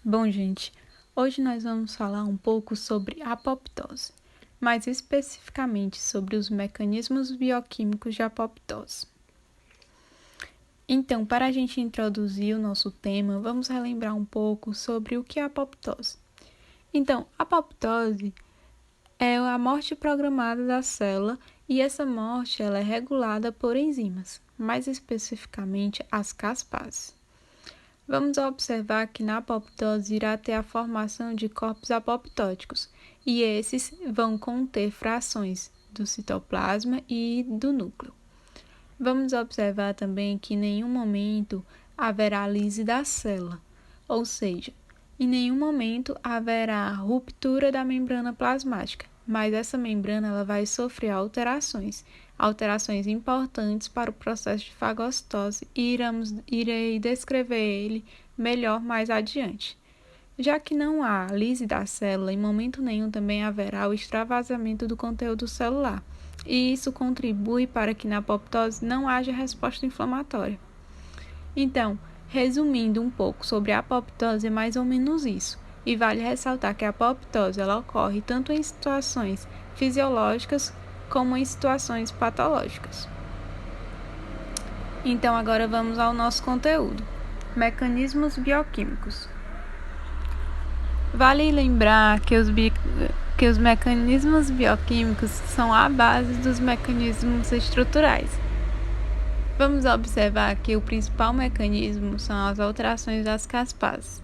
Bom, gente, hoje nós vamos falar um pouco sobre apoptose, mais especificamente sobre os mecanismos bioquímicos de apoptose. Então, para a gente introduzir o nosso tema, vamos relembrar um pouco sobre o que é a apoptose. Então, a apoptose é a morte programada da célula e essa morte ela é regulada por enzimas, mais especificamente as caspases. Vamos observar que na apoptose irá ter a formação de corpos apoptóticos, e esses vão conter frações do citoplasma e do núcleo. Vamos observar também que em nenhum momento haverá lise da célula, ou seja, em nenhum momento haverá ruptura da membrana plasmática, mas essa membrana ela vai sofrer alterações importantes para o processo de fagocitose e irei descrever ele melhor mais adiante. Já que não há lise da célula, em momento nenhum também haverá o extravasamento do conteúdo celular, e isso contribui para que na apoptose não haja resposta inflamatória. Então, resumindo um pouco sobre a apoptose, é mais ou menos isso. E vale ressaltar que a apoptose ela ocorre tanto em situações fisiológicas como em situações patológicas. Então, agora vamos ao nosso conteúdo. Mecanismos bioquímicos. Vale lembrar que os mecanismos bioquímicos são a base dos mecanismos estruturais. Vamos observar que o principal mecanismo são as alterações das caspases.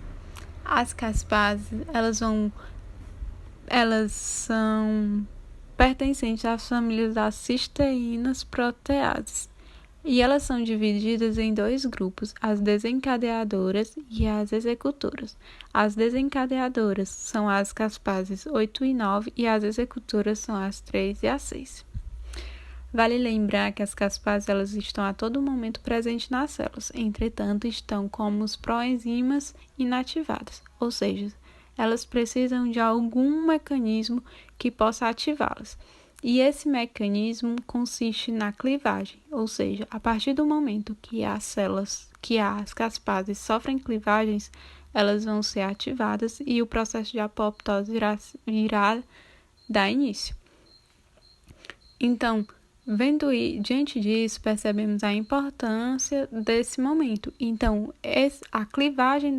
As caspases, elas são pertencentes às famílias das cisteínas proteases. E elas são divididas em dois grupos, as desencadeadoras e as executoras. As desencadeadoras são as caspases 8 e 9 e as executoras são as 3 e as 6. Vale lembrar que as caspases elas estão a todo momento presentes nas células, entretanto estão como os proenzimas inativadas, ou seja, elas precisam de algum mecanismo que possa ativá-las. E esse mecanismo consiste na clivagem, ou seja, a partir do momento que as caspases sofrem clivagens, elas vão ser ativadas e o processo de apoptose irá dar início. Então, diante disso, percebemos a importância desse momento. Então, a clivagem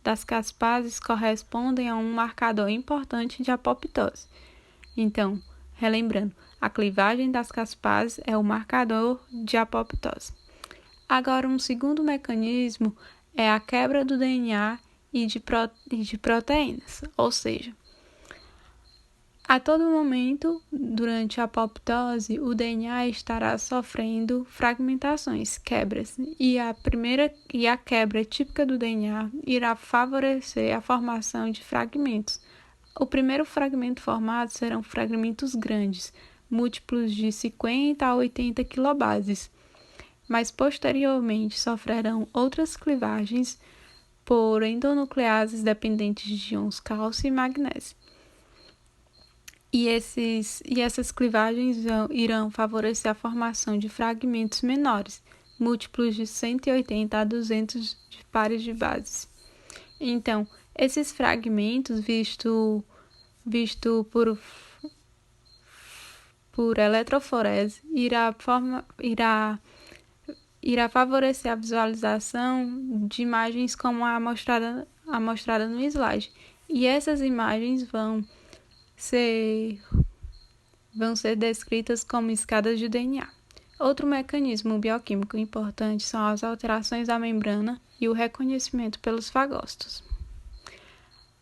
das caspases correspondem a um marcador importante de apoptose. Então, relembrando, a clivagem das caspases é o marcador de apoptose. Agora, um segundo mecanismo é a quebra do DNA e de proteínas, ou seja, a todo momento, durante a apoptose, o DNA estará sofrendo fragmentações, quebras, e a quebra típica do DNA irá favorecer a formação de fragmentos. O primeiro fragmento formado serão fragmentos grandes, múltiplos de 50 a 80 kilobases, mas posteriormente sofrerão outras clivagens por endonucleases dependentes de íons cálcio e magnésio. E essas clivagens irão favorecer a formação de fragmentos menores, múltiplos de 180 a 200 de pares de bases. Então, esses fragmentos, visto por eletroforese, irá favorecer a visualização de imagens como a mostrada no slide. E essas imagens vão ser descritas como escadas de DNA. Outro mecanismo bioquímico importante são as alterações da membrana e o reconhecimento pelos fagócitos.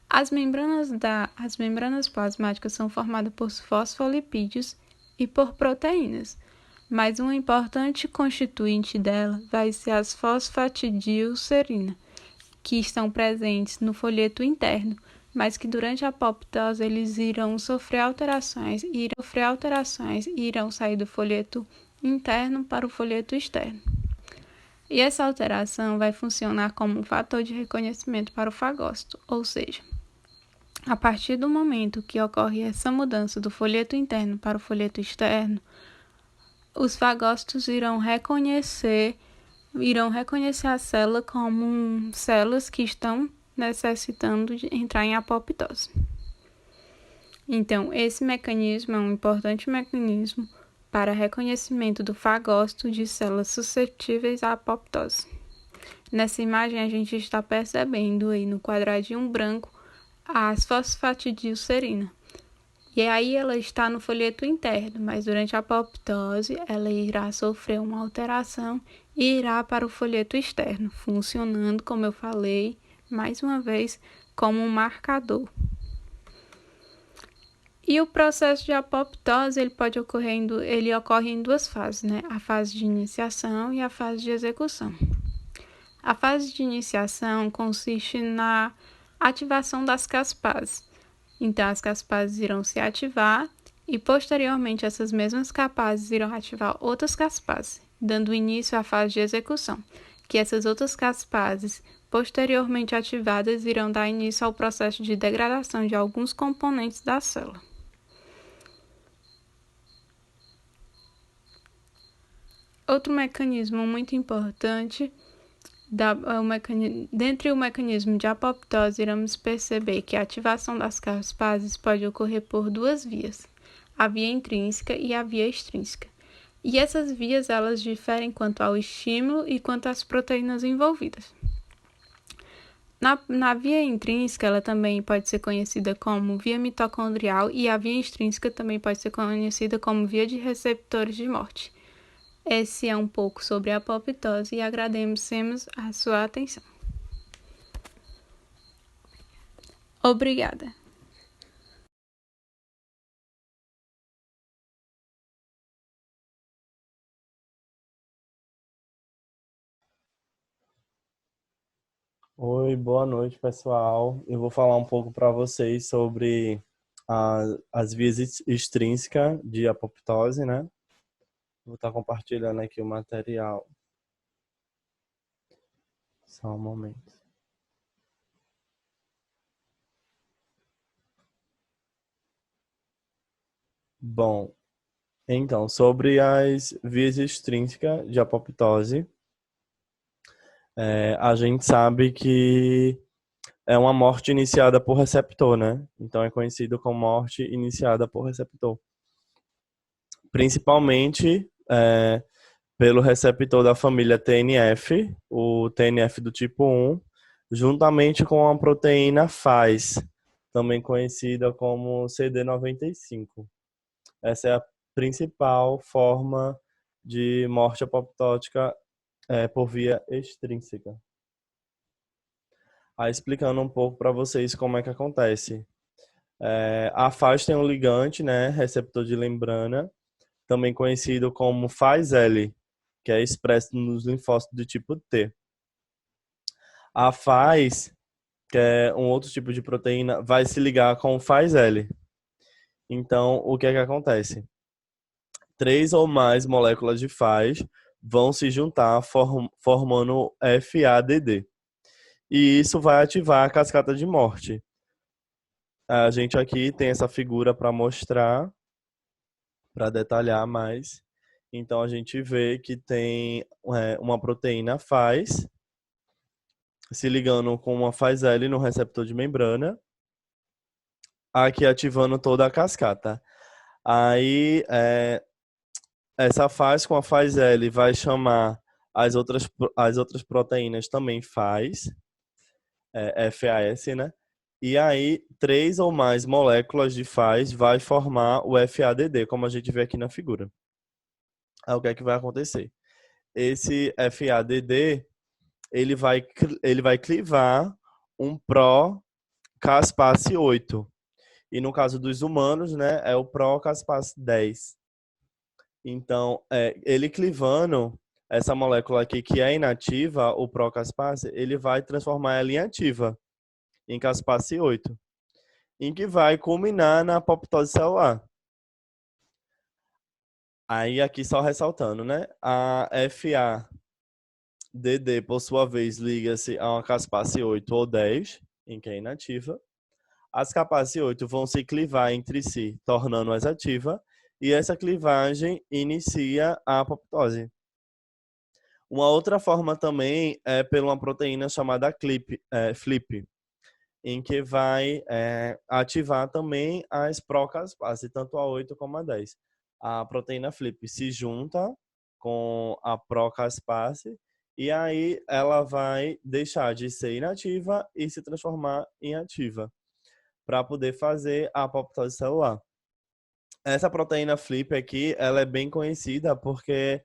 As membranas plasmáticas são formadas por fosfolipídios e por proteínas, mas uma importante constituinte dela vai ser as fosfatidilcerina, que estão presentes no folheto interno, mas que durante a apoptose eles irão sofrer alterações e irão sair do folheto interno para o folheto externo. E essa alteração vai funcionar como um fator de reconhecimento para o fagócito, ou seja, a partir do momento que ocorre essa mudança do folheto interno para o folheto externo, os fagócitos irão reconhecer a célula como células que estão necessitando de entrar em apoptose. Então, esse mecanismo é um importante mecanismo para reconhecimento do fagócito de células suscetíveis à apoptose. Nessa imagem, a gente está percebendo aí no quadradinho branco a fosfatidilcerina. E aí ela está no folheto interno, mas durante a apoptose ela irá sofrer uma alteração e irá para o folheto externo, funcionando, como eu falei, mais uma vez, como um marcador. E o processo de apoptose ele ocorre em duas fases, né? A fase de iniciação e a fase de execução. A fase de iniciação consiste na ativação das caspases. Então, as caspases irão se ativar e, posteriormente, essas mesmas capazes irão ativar outras caspases, dando início à fase de execução, que essas outras caspases, posteriormente ativadas, irão dar início ao processo de degradação de alguns componentes da célula. Outro mecanismo muito importante, dentre o mecanismo de apoptose, iremos perceber que a ativação das caspases pode ocorrer por duas vias, a via intrínseca e a via extrínseca. E essas vias elas diferem quanto ao estímulo e quanto às proteínas envolvidas. Na via intrínseca, ela também pode ser conhecida como via mitocondrial e a via extrínseca também pode ser conhecida como via de receptores de morte. Esse é um pouco sobre a apoptose e agradecemos a sua atenção. Obrigada. Oi, boa noite, pessoal. Eu vou falar um pouco para vocês sobre as vias extrínsecas de apoptose, né? Vou estar compartilhando aqui o material. Só um momento. Bom, então, sobre as vias extrínsecas de apoptose, a gente sabe que é uma morte iniciada por receptor, né? Então, é conhecido como morte iniciada por receptor. Principalmente pelo receptor da família TNF, o TNF do tipo 1, juntamente com a proteína FAS, também conhecida como CD95. Essa é a principal forma de morte apoptótica por via extrínseca. Aí explicando um pouco para vocês como é que acontece. A FAS tem um ligante, né, receptor de membrana, também conhecido como FAS-L, que é expresso nos linfócitos do tipo T. A FAS, que é um outro tipo de proteína, vai se ligar com o FAS-L. Então, o que é que acontece? 3 ou mais moléculas de FAS vão se juntar formando FADD. E isso vai ativar a cascata de morte. A gente aqui tem essa figura para mostrar, para detalhar mais. Então, a gente vê que tem uma proteína FAS se ligando com uma FAS-L no receptor de membrana, aqui ativando toda a cascata. Aí, essa FAS com a FAS-L vai chamar as outras proteínas também FAS, FAS, né? E aí, 3 ou mais moléculas de FAS vai formar o FADD, como a gente vê aqui na figura. Aí, o que é que vai acontecer? Esse FADD, ele vai clivar um pró-caspase 8. E no caso dos humanos, né, é o pró-caspase 10. Então, ele clivando essa molécula aqui que é inativa, o pró-caspase, ele vai transformar ela em ativa, em caspase 8, em que vai culminar na apoptose celular. Aí aqui só ressaltando, né? A FADD, por sua vez, liga-se a uma caspase 8 ou 10, em que é inativa. As caspase 8 vão se clivar entre si, tornando-as ativa, e essa clivagem inicia a apoptose. Uma outra forma também é por uma proteína chamada FLIP. em que vai ativar também as procaspase, tanto a 8 como a 10. A proteína FLIP se junta com a procaspase e aí ela vai deixar de ser inativa e se transformar em ativa para poder fazer a apoptose celular. Essa proteína FLIP aqui, ela é bem conhecida porque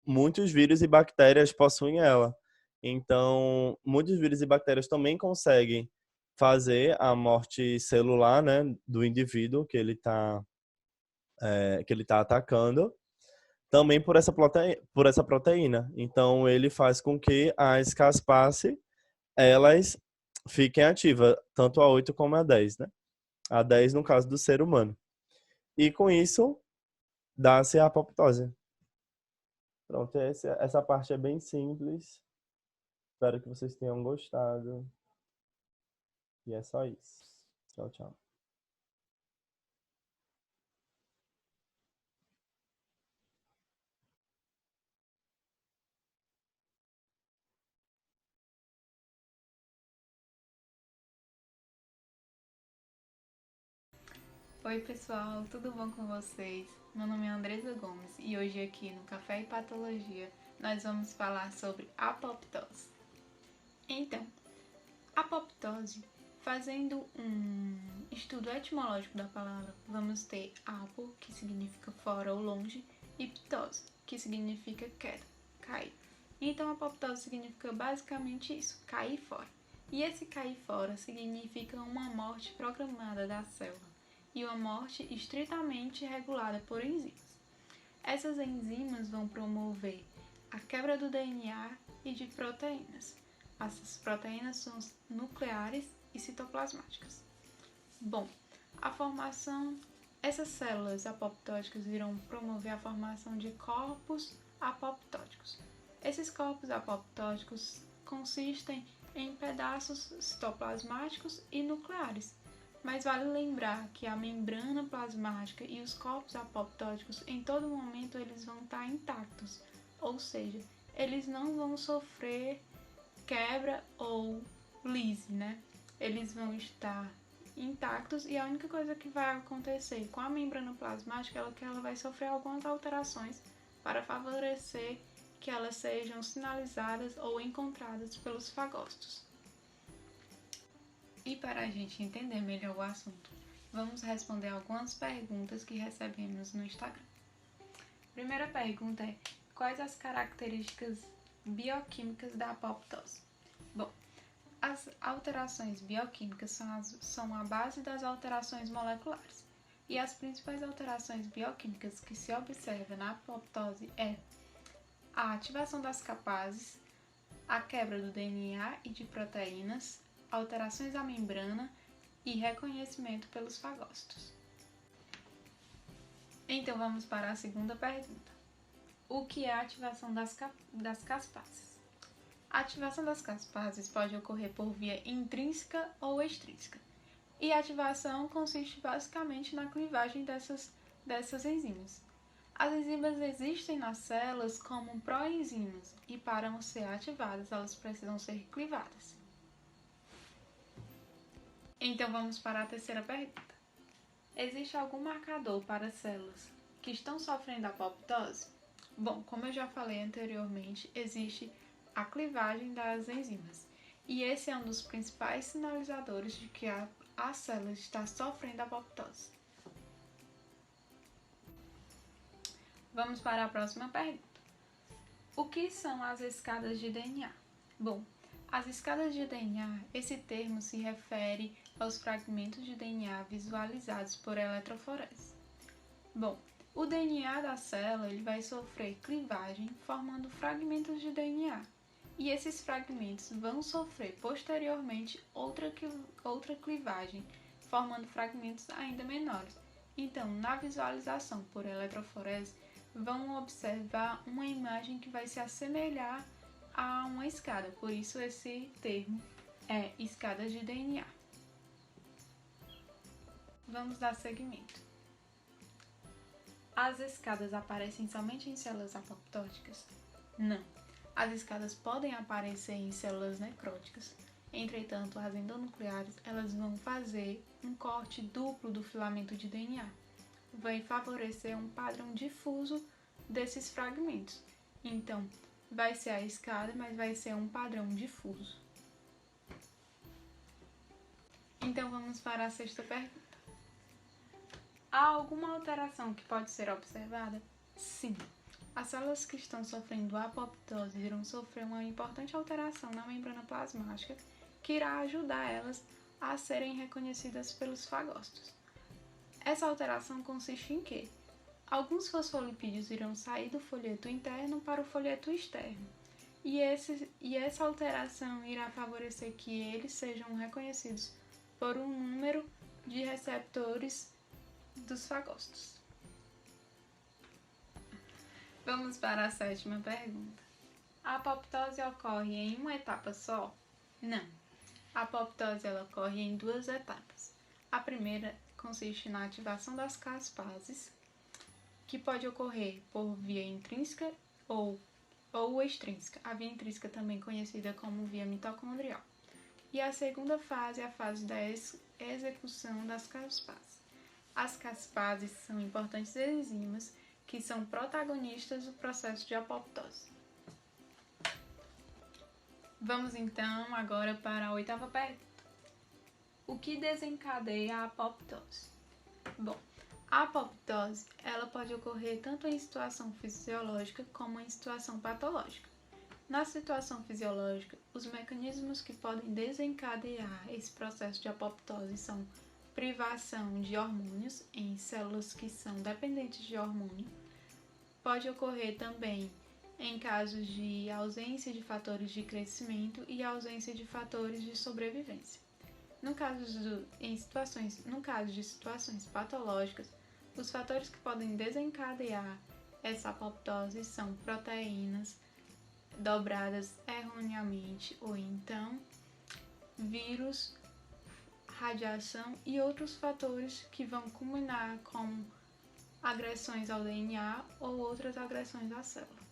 muitos vírus e bactérias possuem ela. Então, muitos vírus e bactérias também conseguem fazer a morte celular, né, do indivíduo que ele tá atacando, também por essa proteína. Então, ele faz com que as caspase, elas fiquem ativas, tanto a 8 como a 10, né? A 10 no caso do ser humano. E com isso, dá-se a apoptose. Pronto, essa parte é bem simples. Espero que vocês tenham gostado. E é só isso. Tchau, tchau. Oi pessoal, tudo bom com vocês? Meu nome é Andresa Gomes e hoje aqui no Café e Patologia nós vamos falar sobre apoptose. Então, apoptose, fazendo um estudo etimológico da palavra, vamos ter apo, que significa fora ou longe, e ptose, que significa queda, cair. Então, apoptose significa basicamente isso, cair fora. E esse cair fora significa uma morte programada da célula e uma morte estritamente regulada por enzimas. Essas enzimas vão promover a quebra do DNA e de proteínas. Essas proteínas são nucleares e citoplasmáticas. Bom, essas células apoptóticas irão promover a formação de corpos apoptóticos. Esses corpos apoptóticos consistem em pedaços citoplasmáticos e nucleares, mas vale lembrar que a membrana plasmática e os corpos apoptóticos em todo momento eles vão estar intactos, ou seja, eles não vão sofrer quebra ou lise, né? Eles vão estar intactos e a única coisa que vai acontecer com a membrana plasmática é que ela vai sofrer algumas alterações para favorecer que elas sejam sinalizadas ou encontradas pelos fagócitos. E para a gente entender melhor o assunto, vamos responder algumas perguntas que recebemos no Instagram. A primeira pergunta é: quais as características bioquímicas da apoptose? Bom, as alterações bioquímicas são a base das alterações moleculares. E as principais alterações bioquímicas que se observa na apoptose é a ativação das capases, a quebra do DNA e de proteínas, alterações da membrana e reconhecimento pelos fagócitos. Então vamos para a segunda pergunta. O que é a ativação das caspases? A ativação das caspases pode ocorrer por via intrínseca ou extrínseca. E a ativação consiste basicamente na clivagem dessas enzimas. As enzimas existem nas células como proenzimas e para ser ativadas elas precisam ser clivadas. Então vamos para a terceira pergunta. Existe algum marcador para células que estão sofrendo apoptose? Bom, como eu já falei anteriormente, existe a clivagem das enzimas. E esse é um dos principais sinalizadores de que a célula está sofrendo apoptose. Vamos para a próxima pergunta. O que são as escadas de DNA? Bom, as escadas de DNA, esse termo se refere aos fragmentos de DNA visualizados por eletroforese. Bom, o DNA da célula ele vai sofrer clivagem formando fragmentos de DNA. E esses fragmentos vão sofrer posteriormente outra clivagem, formando fragmentos ainda menores. Então, na visualização por eletroforese, vão observar uma imagem que vai se assemelhar a uma escada, por isso esse termo é escada de DNA. Vamos dar seguimento. As escadas aparecem somente em células apoptóticas? Não. As escadas podem aparecer em células necróticas. Entretanto, as endonucleares elas vão fazer um corte duplo do filamento de DNA. Vai favorecer um padrão difuso desses fragmentos. Então, vai ser a escada, mas vai ser um padrão difuso. Então, vamos para a sexta pergunta. Há alguma alteração que pode ser observada? Sim. As células que estão sofrendo apoptose irão sofrer uma importante alteração na membrana plasmática que irá ajudar elas a serem reconhecidas pelos fagócitos. Essa alteração consiste em que alguns fosfolipídios irão sair do folheto interno para o folheto externo, e essa alteração irá favorecer que eles sejam reconhecidos por um número de receptores dos fagócitos. Vamos para a sétima pergunta. A apoptose ocorre em uma etapa só? Não. A apoptose ela ocorre em duas etapas. A primeira consiste na ativação das caspases, que pode ocorrer por via intrínseca ou extrínseca. A via intrínseca também conhecida como via mitocondrial. E a segunda fase é a fase da execução das caspases. As caspases são importantes enzimas que são protagonistas do processo de apoptose. Vamos então agora para a oitava pergunta. O que desencadeia a apoptose? Bom, a apoptose ela pode ocorrer tanto em situação fisiológica como em situação patológica. Na situação fisiológica, os mecanismos que podem desencadear esse processo de apoptose são privação de hormônios em células que são dependentes de hormônio. Pode ocorrer também em casos de ausência de fatores de crescimento e ausência de fatores de sobrevivência. No caso de situações patológicas, os fatores que podem desencadear essa apoptose são proteínas dobradas erroneamente ou então vírus, radiação e outros fatores que vão culminar com agressões ao DNA ou outras agressões à célula.